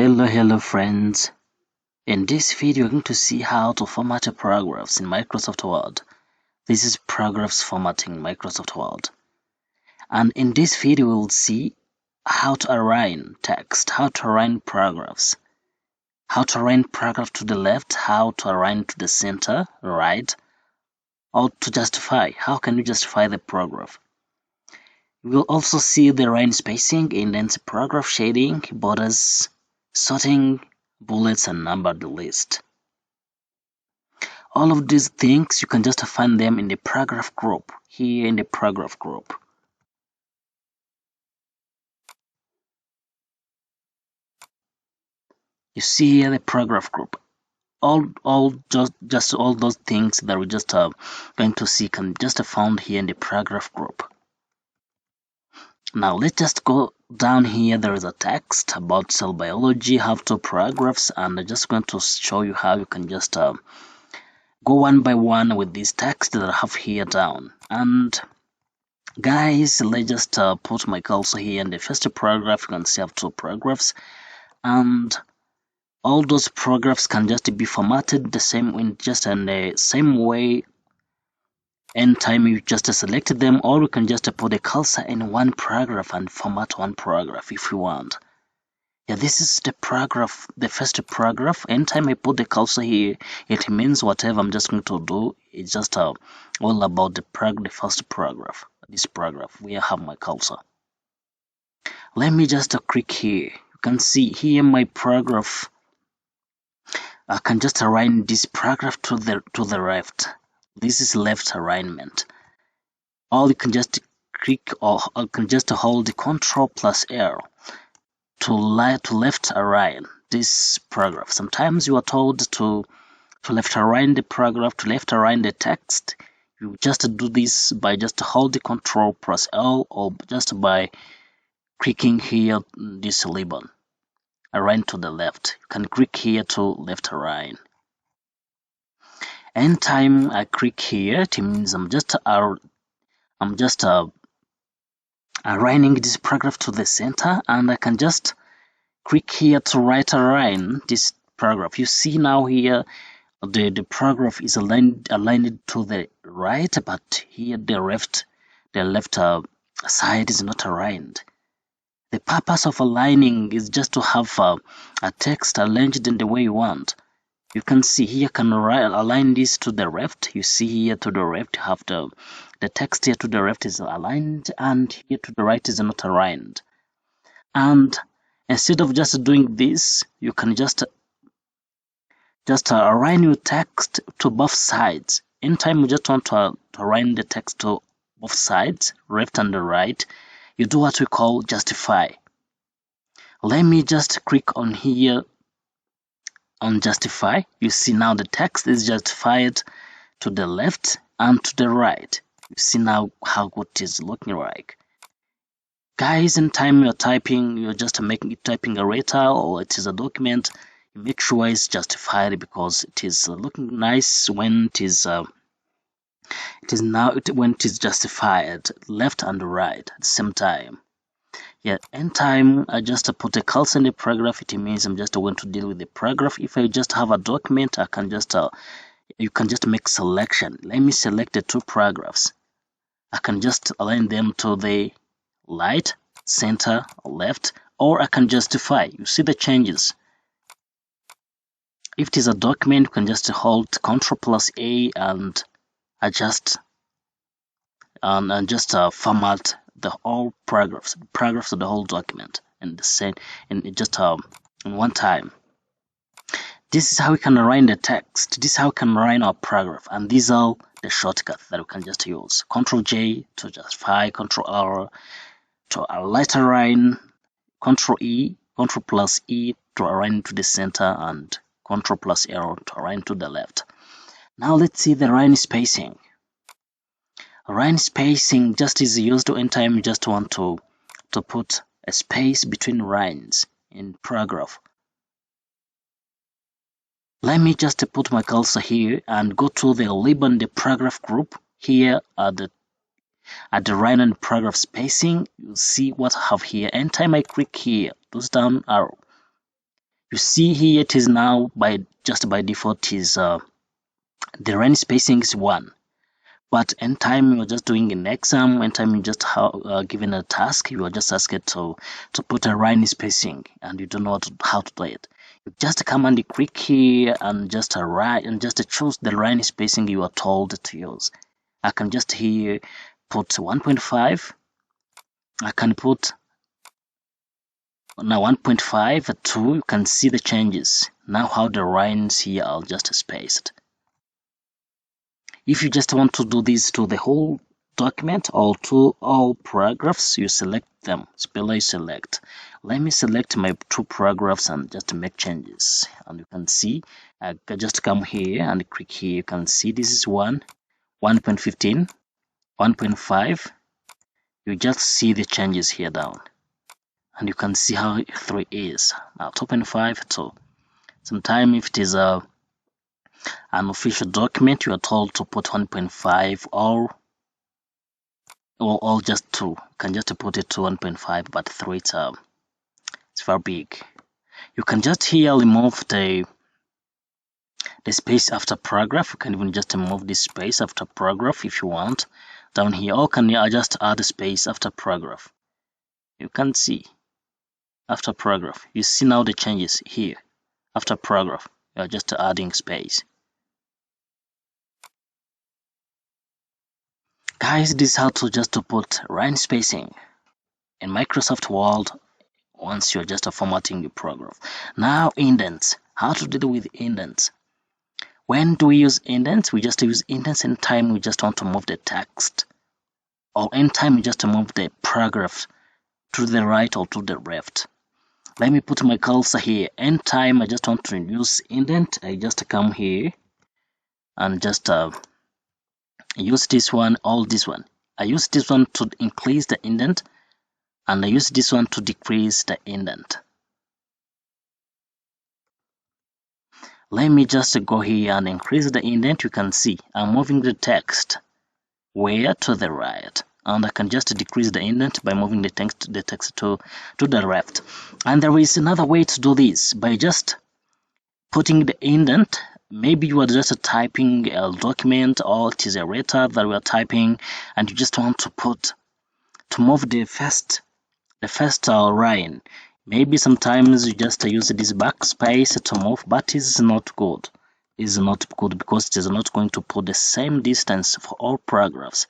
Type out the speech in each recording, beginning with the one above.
Hello friends. In this video we're going to see how to format your paragraphs in Microsoft Word. This is paragraphs formatting in Microsoft Word. And in this video we'll see how to align text, how to align paragraphs, how to align paragraph to the left, how to align to the center, right, or to justify. How can you justify the paragraph? We'll also see the line spacing, indent, paragraph shading, borders, sorting, bullets, and numbered list. All of these things you can just find them in the paragraph group, here in the paragraph group. You see here the paragraph group. Just all those things that we just going to see can just found here in the paragraph group. Now let's just go down here. There is a text about cell biology, have two paragraphs, and I'm just going to show you how you can just go one by one with this text that I have here down. And guys, let's just put my cursor here in the first paragraph. You can see I have two paragraphs, and all those paragraphs can just be formatted the same in the same way. Anytime you just select them, or you can just put the cursor in one paragraph and format one paragraph if you want. Yeah, this is the paragraph, the first paragraph. Anytime I put the cursor here, it means whatever I'm just going to do is just all about the first paragraph. This paragraph where I have my cursor. Let me just click here. You can see here my paragraph. I can just align this paragraph to the left. This is left alignment. Or you can just click, or you can just hold the Ctrl plus L to left align this paragraph. Sometimes you are told to left align the paragraph, to left align the text. You just do this by just hold the Ctrl plus L, or just by clicking here this ribbon, align to the left. You can click here to left align. Anytime I click here, it means I'm just aligning this paragraph to the center, and I can just click here to right align this paragraph. You see now here the paragraph is aligned to the right, but here the left side is not aligned. The purpose of aligning is just to have a text arranged in the way you want. You can see here, can align this to the left. You see here to the left, you have the text here to the left is aligned, and here to the right is not aligned. And instead of just doing this, you can just align your text to both sides. Anytime you just want to align the text to both sides, left and the right, you do what we call justify. Let me just click on here on justify. You see now the text is justified to the left and to the right. You see now how good it is looking like. Guys, in time you're typing, you're just typing a letter or it is a document, you make sure it's justified, because it is looking nice when it is justified left and right at the same time. Yeah, anytime I just put a cursor in the paragraph, it means I'm just going to deal with the paragraph. If I just have a document, I can just you can just make selection. Let me select the two paragraphs. I can just align them to the right, center, left, or I can justify. You see the changes. If it is a document, you can just hold Ctrl plus A and adjust and just format the whole paragraphs of the whole document and the same in just in one time. This is how we can align the text. This is how we can align our paragraph, and these are the shortcuts that we can just use. Ctrl J to justify, Ctrl R to right align, Ctrl E, Ctrl plus E to align to the center, and Ctrl plus L to align to the left. Now let's see the line spacing. Line spacing just is used anytime you just want to put a space between lines in paragraph. Let me just put my cursor here and go to the ribbon, the paragraph group. Here at the line and paragraph spacing, you see what I have here. Anytime I click here, those down arrow, You see here it is now by default is the line spacing is 1. But anytime you're just doing an exam, anytime you just given a task, you are just asked to put a line spacing, and you don't know how to do it. You just come and click here and just write and just choose the line spacing you are told to use. I can just here put 1.5. I can put now 1.5 2. You can see the changes now how the lines here are just spaced. If you just want to do this to the whole document or to all paragraphs, you select them. Below you select. Let me select my 2 paragraphs and just make changes. And you can see I can just come here and click here. You can see this is 1.15, 1.5. You just see the changes here down. And you can see how 3 is. Now 2.5 to sometime if it is an official document, you are told to put 1.5 or just 2. You can just put it to 1.5, but 3 it's very big. You can just here remove the space after paragraph. You can even just remove this space after paragraph if you want down here, or can you just add a space after paragraph. You can see after paragraph, you see now the changes here. After paragraph, you are just adding space. Guys, this is how to just to put line spacing in Microsoft Word once you're just formatting your program. Now indents. How to deal with indents? When do we use indents? We just use indents anytime we just want to move the text, or anytime we just move the paragraph to the right or to the left. Let me put my cursor here. Anytime I just want to use indent, I just come here and just use this one or this one. I use this one to increase the indent, and I use this one to decrease the indent. Let me just go here and increase the indent. You can see I'm moving the text where to the right, and I can just decrease the indent by moving the text to the left. And there is another way to do this by just putting the indent. Maybe you are just typing a document, or it is a letter that we are typing, and you just want to move the first line. Maybe sometimes you just use this backspace to move, but it's not good. It's not good because it is not going to put the same distance for all paragraphs.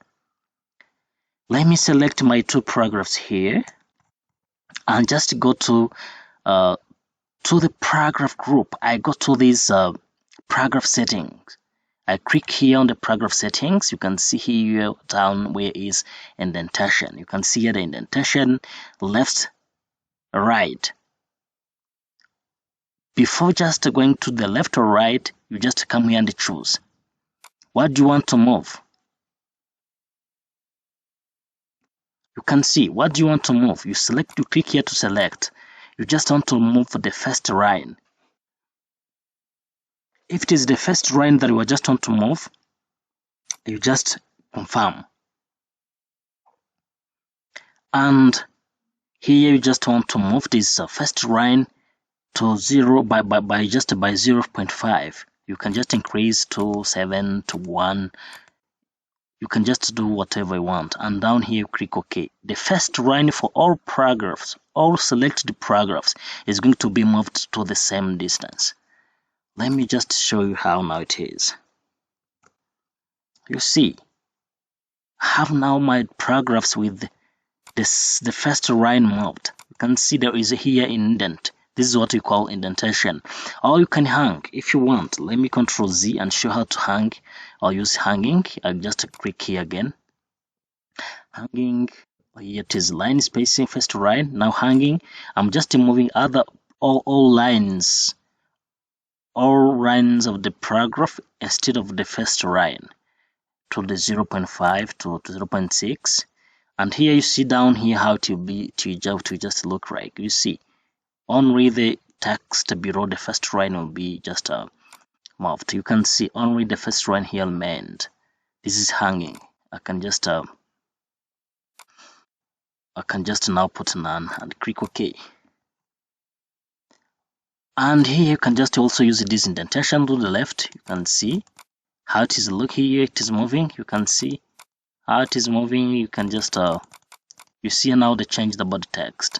Let me select my 2 paragraphs here and just go to the paragraph group. I go to this paragraph settings. I click here on the paragraph settings. You can see here down where is indentation. You can see here the indentation left, right. Before just going to the left or right, you just come here and choose. What do you want to move? You can see what do you want to move. You click here to select. You just want to move the first line. If it is the first line that you just want to move, you just confirm. And here you just want to move this first line to 0 by 0.5. You can just increase to 7 to 1. You can just do whatever you want, and down here you click OK. The first line for all paragraphs, all selected paragraphs, is going to be moved to the same distance. Let me just show you how now it is. You see, I have now my paragraphs with the first line moved. You can see there is here indent. This is what we call indentation. Or you can hang if you want. Let me Control Z and show how to hang or use hanging. I'll just click here again. Hanging. Here it is line spacing first line. Now hanging. I'm just moving all lines of the paragraph instead of the first line to the 0.5 to 0.6. And here you see down here how to just look like. You see only the text below the first line will be just moved. You can see only the first line here remained. This is hanging. I can just now put none and click OK. And here you can just also use this indentation to the left. You can see how it is. Look here, it is moving. You can see how it is moving. You can just you see now they changed the body text.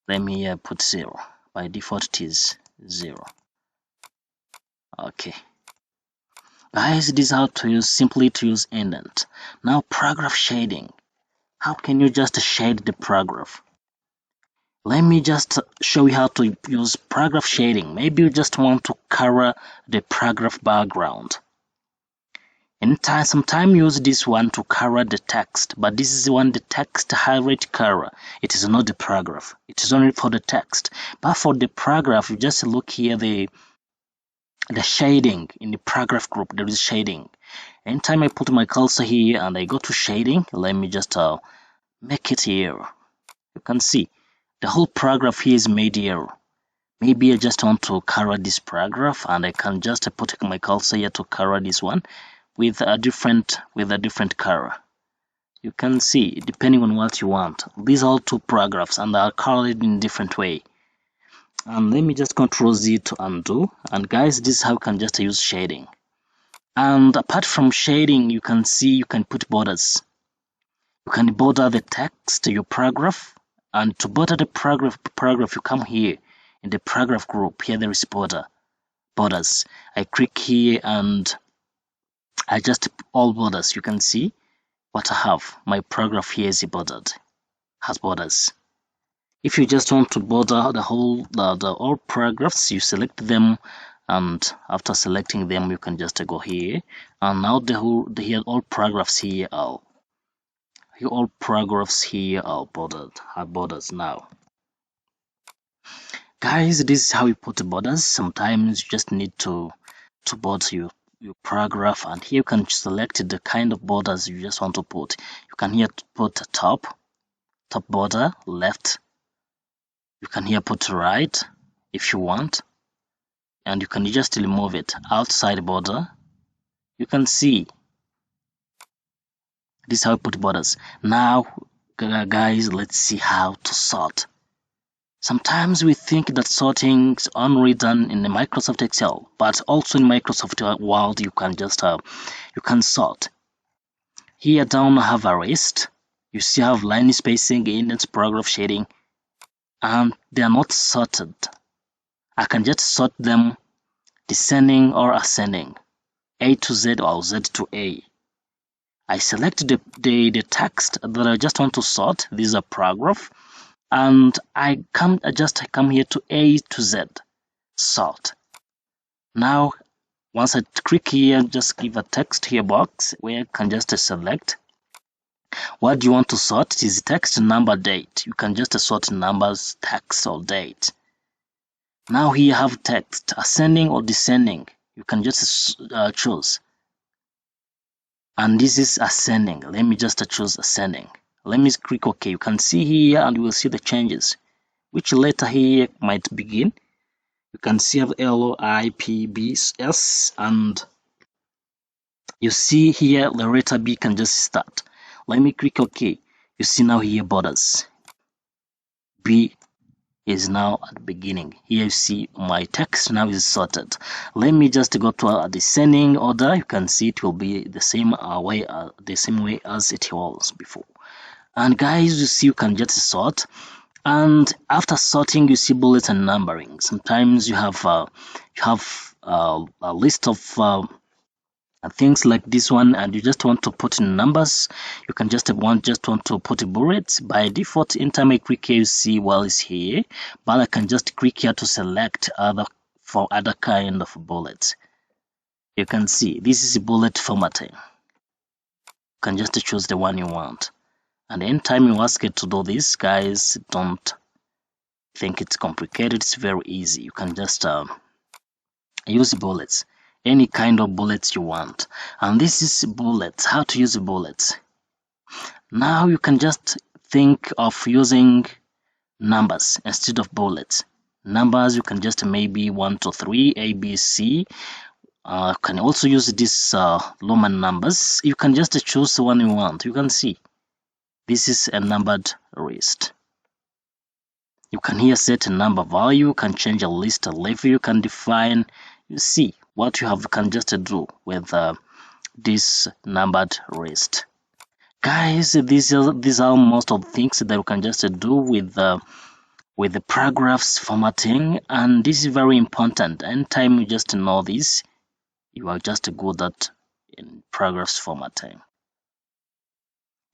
Let me put 0. By default it is 0. Okay, guys, this is how to use indent. Now paragraph shading. How can you just shade the paragraph? Let me just show you how to use paragraph shading. Maybe you just want to color the paragraph background. Sometimes use this one to color the text, but this is one the text highlight color. It is not the paragraph. It is only for the text. But for the paragraph, you just look here the shading in the paragraph group. There is shading. Anytime I put my cursor here and I go to shading, let me just make it here. You can see the whole paragraph here is made here. Maybe I just want to color this paragraph and I can just put my cursor here to color this one with a different color. You can see depending on what you want. These are two paragraphs and they are colored in different way. And let me just Ctrl Z to undo. And guys, this is how you can just use shading. And apart from shading, you can see you can put borders. You can border the text, your paragraph, and to border the paragraph you come here in the paragraph group. Here there is borders. I click here and I just all borders. You can see what I have. My paragraph here is bordered, has borders. If you just want to border the whole all paragraphs, you select them, and after selecting them, you can just go here, and now here all paragraphs here are bordered, have borders now. Guys, this is how you put borders. Sometimes you just need to border your paragraph, and here you can select the kind of borders you just want to put. You can here put top border, left. You can here put right if you want, and you can just remove it. Outside border, you can see this is how you put borders. Now guys, let's see how to sort. Sometimes we think that sorting is only done in the Microsoft Excel, but also in Microsoft Word you can just you can sort. Here down I have a list. You see I have line spacing, indent, paragraph shading, and they are not sorted. I can just sort them descending or ascending, A to Z or Z to A. I select the text that I just want to sort. This is a paragraph, and I just come here to A to Z, sort. Now, once I click here, just give a text here box where I can just select what do you want to sort. It is text, number, date. You can just sort numbers, text, or date. Now here you have text, ascending or descending. You can just choose. And this is ascending. Let me just choose ascending. Let me click OK. You can see here and you will see the changes. Which letter here might begin? You can see have L, I, P, B, S, and you see here the letter B can just start. Let me click OK. You see now here borders. B is now at the beginning. Here you see my text now is sorted. Let me just go to a descending order. You can see it will be the same way as it was before. And guys, you see you can just sort. And after sorting, you see bullets and numbering. Sometimes you have a list of things like this one, and you just want to put in numbers. You can just want to put bullets. By default, anytime I click here, you see well is here, but I can just click here to select other kind of bullets. You can see this is bullet formatting. You can just choose the one you want. And anytime you ask it to do this, guys, don't think it's complicated. It's very easy. You can just use bullets, any kind of bullets you want. And this is bullets, how to use bullets. Now you can just think of using numbers instead of bullets. Numbers, you can just maybe 1 to 3, A, B, C. Can also use this Roman numbers. You can just choose the one you want. You can see this is a numbered list. You can here set a number value, you can change a list level, you can define. You see what you have can just do with this numbered list. Guys, these are most of things that you can just do with the paragraphs formatting, and this is very important. Anytime you just know this, you are just good at in paragraphs formatting.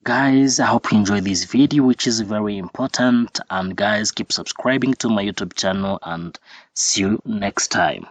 Guys, I hope you enjoy this video, which is very important, and guys, keep subscribing to my YouTube channel, and see you next time.